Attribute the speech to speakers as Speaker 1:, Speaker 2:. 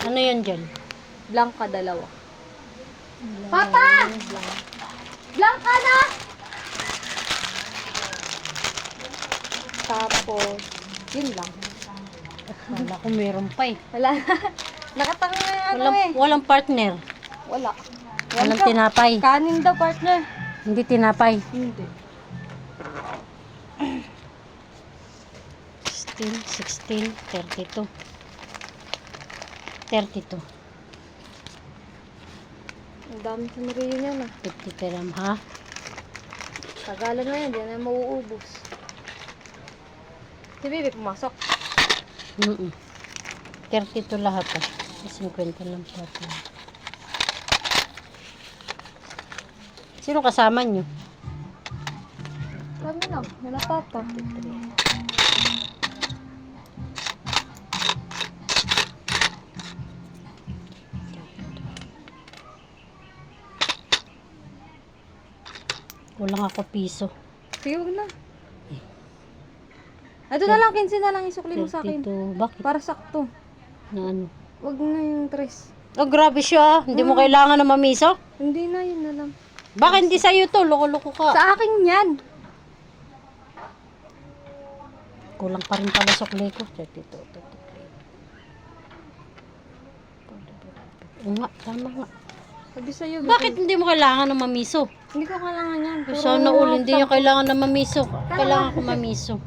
Speaker 1: Ano yan dyan?
Speaker 2: Blanca, dalawa. Papa! Blanca na! Tapos, yun lang.
Speaker 1: Wala ko meron pa eh.
Speaker 2: Wala. Nakatanga na yung ano eh.
Speaker 1: Walang partner.
Speaker 2: Wala.
Speaker 1: Walang tinapay.
Speaker 2: Kanin daw, partner.
Speaker 1: Hindi tinapay.
Speaker 2: Hindi.
Speaker 1: 16, 32. 32.
Speaker 2: Ang dami sa Maria niya na.
Speaker 1: 50 peram ha?
Speaker 2: Tagalan na yan, di na mauubos. Si Bibi pumasok.
Speaker 1: 32 lahat ah. 50 lang partner. Sino kasama nyo?
Speaker 2: Kami lang, wala papa.
Speaker 1: Kulang ako piso.
Speaker 2: Sige, huwag na. Ito na lang, 15 na lang isukli mo sa akin.
Speaker 1: 32. Bakit?
Speaker 2: Para sakto.
Speaker 1: Na ano?
Speaker 2: Huwag na yung 3.
Speaker 1: Oh, grabe siya. Hindi mo kailangan na mamiso?
Speaker 2: Hindi na, yun na lang.
Speaker 1: Bakit hindi sa'yo to? Loko-loko ka.
Speaker 2: Sa akin yan.
Speaker 1: Kulang pa rin pala sukli ko. 32, 33. Oo nga, tama nga.
Speaker 2: Sabi sa'yo,
Speaker 1: Bakit hindi mo kailangan na mamiso?
Speaker 2: Hindi ko kailangan yan.
Speaker 1: Sana all, hindi niya kailangan na mamiso. Kailangan ko mamiso.